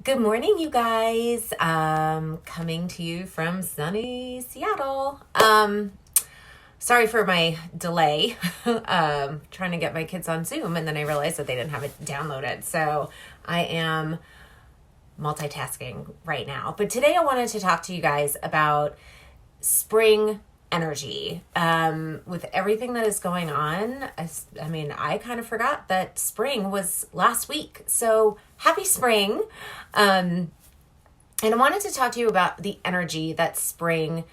Good morning, you guys. Coming to you from sunny Seattle. Sorry for my delay. Trying to get my kids on Zoom, and then I realized that they didn't have it downloaded. So I am multitasking right now. But today I wanted to talk to you guys about spring energy. With everything that is going on, I kind of forgot that spring was last week. So happy spring. And I wanted to talk to you about the energy that spring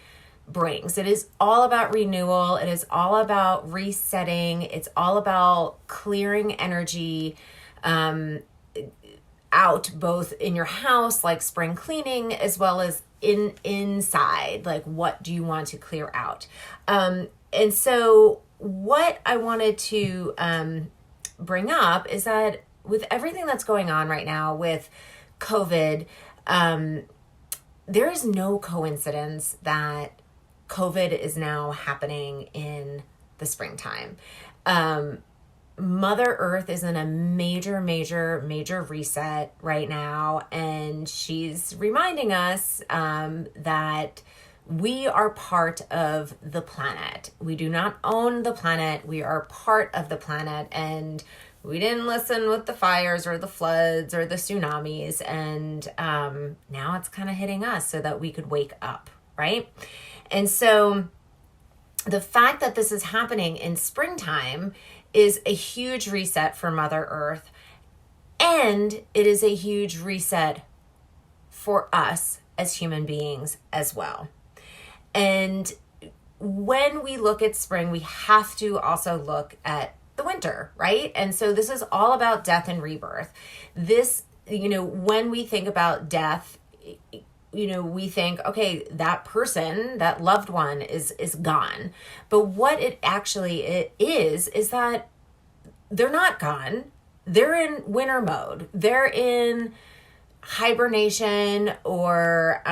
brings. It is all about renewal. It is all about resetting. It's all about clearing energy out, both in your house, like spring cleaning, as well as inside, like what do you want to clear out. And so what I wanted to bring up is that with everything that's going on right now with COVID, there is no coincidence that COVID is now happening in the springtime. Mother Earth is in a major reset right now, and she's reminding us that we are part of the planet. We do not own the planet. We are part of the planet, and we didn't listen with the fires or the floods or the tsunamis, and now it's kind of hitting us so that we could wake up, right? And so the fact that this is happening in springtime is a huge reset for Mother Earth, and it is a huge reset for us as human beings as well. And when we look at spring, we have to also look at the winter, right? And so this is all about death and rebirth. This, when we think about death, we think, okay, that person, that loved one is gone. But what it actually is that they're not gone. They're in winter mode. They're in hibernation, or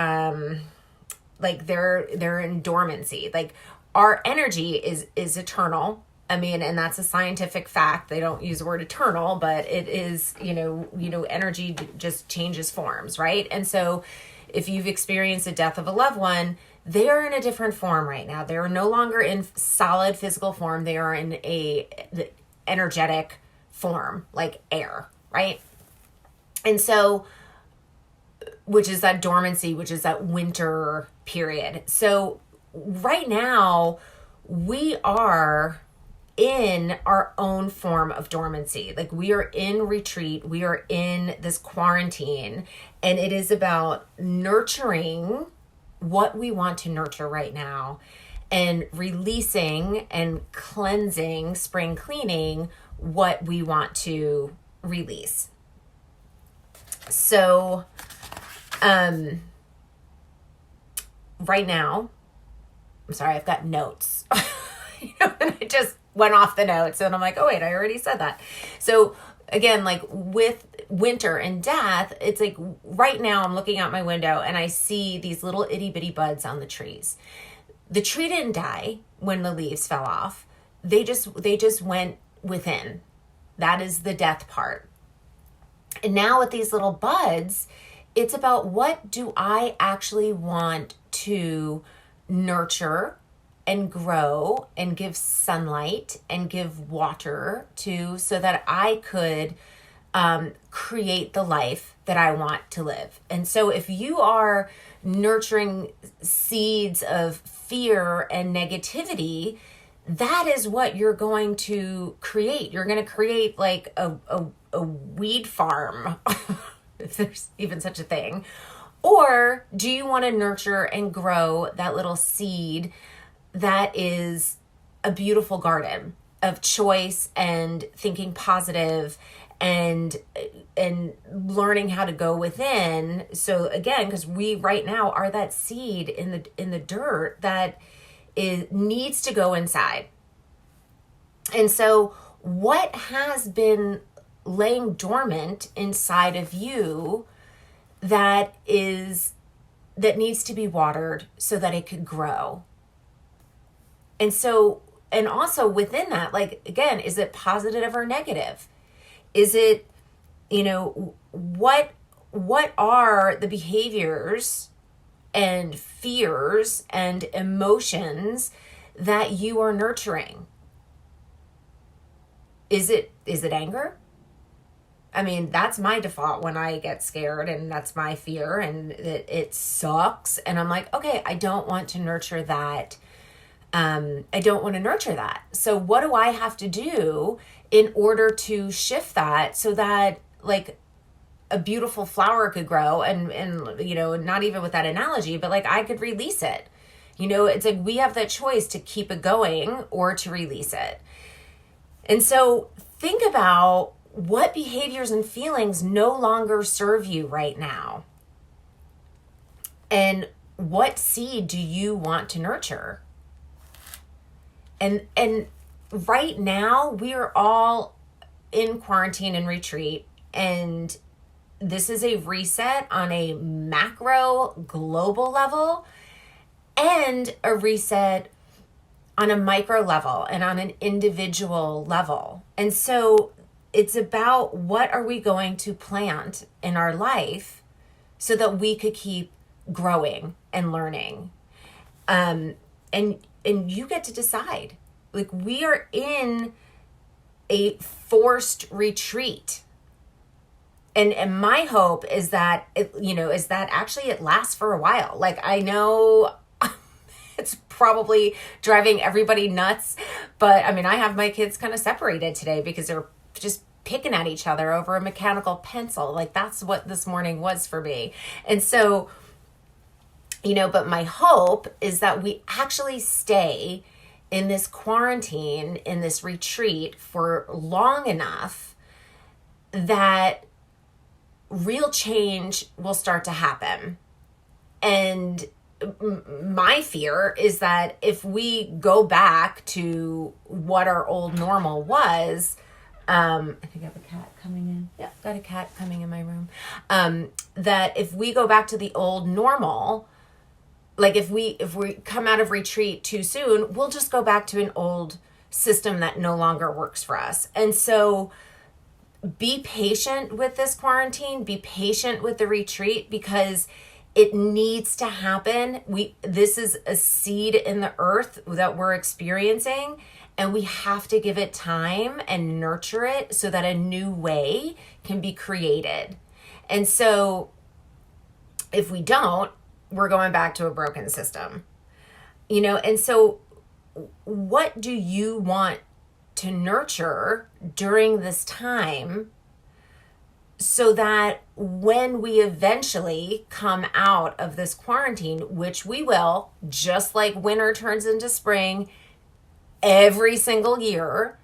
they're in dormancy. Like, our energy is eternal. And that's a scientific fact. They don't use the word eternal, but it is, energy just changes forms, right? And so if you've experienced the death of a loved one, they are in a different form right now. They are no longer in solid physical form. They are in a energetic form, like air, right? And so, which is that dormancy, which is that winter period. So right now, we are in our own form of dormancy. Like, we are in retreat, we are in this quarantine, and it is about nurturing what we want to nurture right now, and releasing and cleansing, spring cleaning, what we want to release. So right now, I'm sorry, I've got notes. And I just went off the notes, and I'm like, oh wait, I already said that. So again, like with winter and death, it's like right now I'm looking out my window and I see these little itty bitty buds on the trees. The tree didn't die when the leaves fell off. They just went within. That is the death part. And now with these little buds, it's about, what do I actually want to nurture and grow and give sunlight and give water to, so that I could create the life that I want to live. And so if you are nurturing seeds of fear and negativity, that is what you're going to create. You're going to create like a weed farm, if there's even such a thing. Or do you want to nurture and grow that little seed that is a beautiful garden of choice and thinking positive and learning how to go within? So again, because we right now are that seed in the dirt that needs to go inside. And so what has been laying dormant inside of you that needs to be watered so that it could grow? And so, and also within that, like, again, is it positive or negative? Is it, what what are the behaviors and fears and emotions that you are nurturing? Is it anger? I mean, that's my default when I get scared, and that's my fear, and it sucks. And I'm like, okay, I don't want to nurture that. I don't want to nurture that. So what do I have to do in order to shift that so that like a beautiful flower could grow and you know, not even with that analogy, but like I could release it. You know, it's like we have that choice to keep it going or to release it. And so think about what behaviors and feelings no longer serve you right now. And what seed do you want to nurture? And right now we are all in quarantine and retreat, and this is a reset on a macro global level and a reset on a micro level and on an individual level. And so it's about what are we going to plant in our life so that we could keep growing and learning. And you get to decide. Like, we are in a forced retreat. And my hope is that actually it lasts for a while. Like, I know it's probably driving everybody nuts, but I mean, I have my kids kind of separated today because they're just picking at each other over a mechanical pencil. Like, that's what this morning was for me. And so, you know, but my hope is that we actually stay in this quarantine, in this retreat for long enough that real change will start to happen. And my fear is that if we go back to what our old normal was, I think I have a cat coming in. Yeah, got a cat coming in my room. That if we go back to the old normal, like if we come out of retreat too soon, we'll just go back to an old system that no longer works for us. And so be patient with this quarantine, be patient with the retreat, because it needs to happen. This is a seed in the earth that we're experiencing, and we have to give it time and nurture it so that a new way can be created. And so if we don't, we're going back to a broken system. You know, and so what do you want to nurture during this time so that when we eventually come out of this quarantine, which we will, just like winter turns into spring every single year,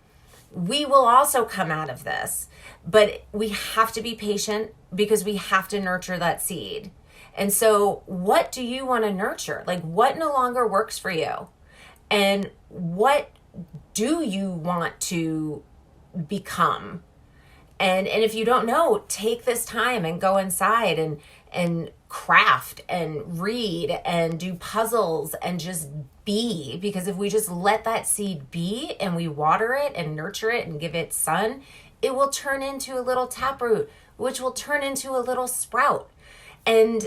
we will also come out of this. But we have to be patient because we have to nurture that seed. And so what do you want to nurture? Like, what no longer works for you? And what do you want to become? And if you don't know, take this time and go inside and craft and read and do puzzles and just be. Because if we just let that seed be and we water it and nurture it and give it sun, it will turn into a little taproot, which will turn into a little sprout. And,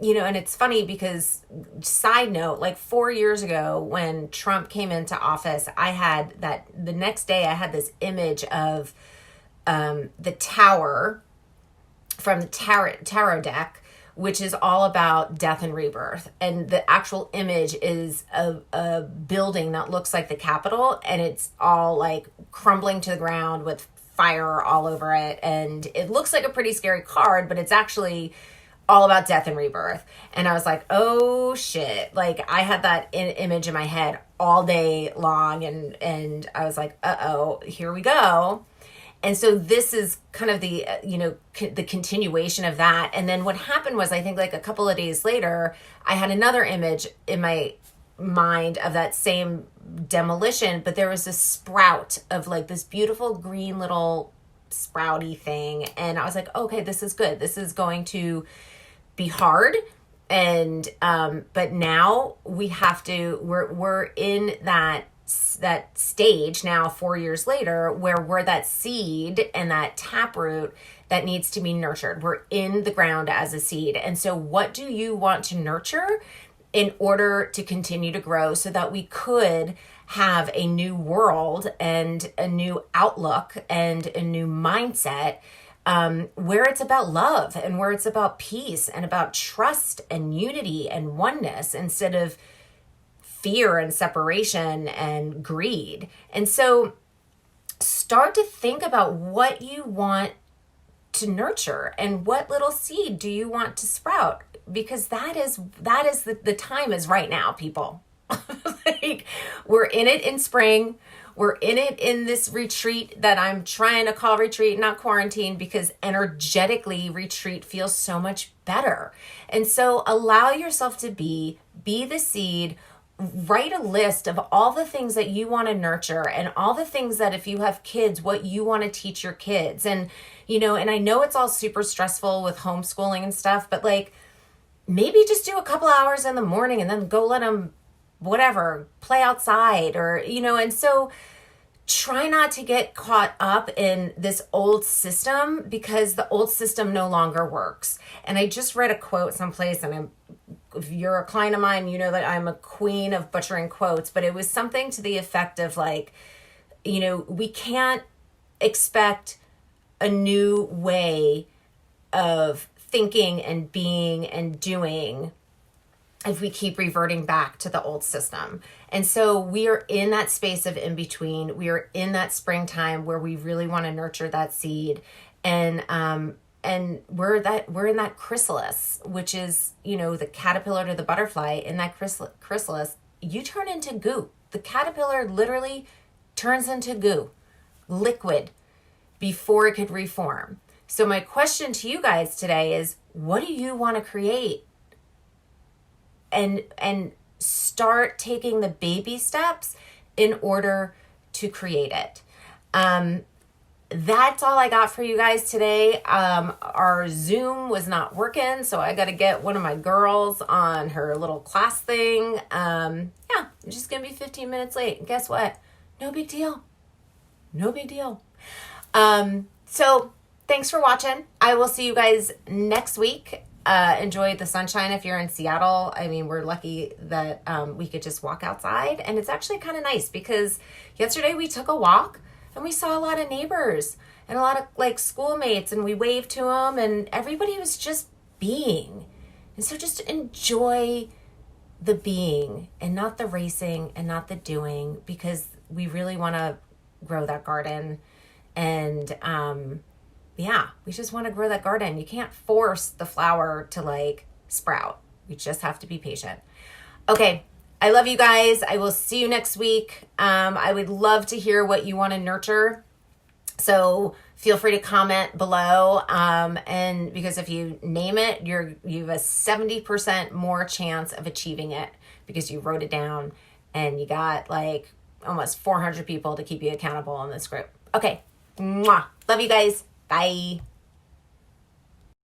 you know, and it's funny because, side note, like 4 years ago when Trump came into office, the next day I had this image of the tower from the tarot deck, which is all about death and rebirth. And the actual image is a building that looks like the Capitol, and it's all like crumbling to the ground with fire all over it. And it looks like a pretty scary card, but it's actually all about death and rebirth. And I was like, oh shit. Like, I had that image in my head all day long, and I was like, uh-oh, here we go. And so this is kind of the, the continuation of that. And then what happened was, I think like a couple of days later, I had another image in my mind of that same demolition, but there was a sprout of like this beautiful green little sprouty thing. And I was like, okay, this is good. This is going to be hard. And, but now we have to, we're in that that stage now 4 years later where we're that seed and that taproot that needs to be nurtured. We're in the ground as a seed. And so what do you want to nurture in order to continue to grow so that we could have a new world and a new outlook and a new mindset, where it's about love and where it's about peace and about trust and unity and oneness instead of fear and separation and greed. And so start to think about what you want to nurture and what little seed do you want to sprout, because that is the time is right now, people. Like, we're in it in spring. We're in it in this retreat that I'm trying to call retreat, not quarantine, because energetically retreat feels so much better. And so allow yourself to be the seed. Write a list of all the things that you want to nurture and all the things that, if you have kids, what you want to teach your kids. And, and I know it's all super stressful with homeschooling and stuff, but like, maybe just do a couple hours in the morning and then go let them play outside or, and so try not to get caught up in this old system, because the old system no longer works. And I just read a quote someplace, and if you're a client of mine, you know that I'm a queen of butchering quotes, but it was something to the effect of like, we can't expect a new way of thinking and being and doing if we keep reverting back to the old system. And so we are in that space of in between. We are in that springtime where we really want to nurture that seed. And we're in that chrysalis, which is, the caterpillar to the butterfly. In that chrysalis, you turn into goo. The caterpillar literally turns into goo, liquid, before it could reform. So my question to you guys today is, what do you want to create? And start taking the baby steps in order to create it. That's all I got for you guys today. Our Zoom was not working, so I got to get one of my girls on her little class thing. I'm just going to be 15 minutes late. And guess what? No big deal. No big deal. So thanks for watching. I will see you guys next week. Enjoy the sunshine if you're in Seattle. I mean, we're lucky that we could just walk outside, and it's actually kind of nice because yesterday we took a walk and we saw a lot of neighbors and a lot of like schoolmates, and we waved to them, and everybody was just being. And so just enjoy the being and not the racing and not the doing, because we really want to grow that garden. And we just want to grow that garden. You can't force the flower to like sprout. You just have to be patient. Okay. I love you guys. I will see you next week. I would love to hear what you want to nurture. So feel free to comment below. And because if you name it, you have a 70% more chance of achieving it because you wrote it down and you got like almost 400 people to keep you accountable in this group. Okay. Mwah. Love you guys. Bye.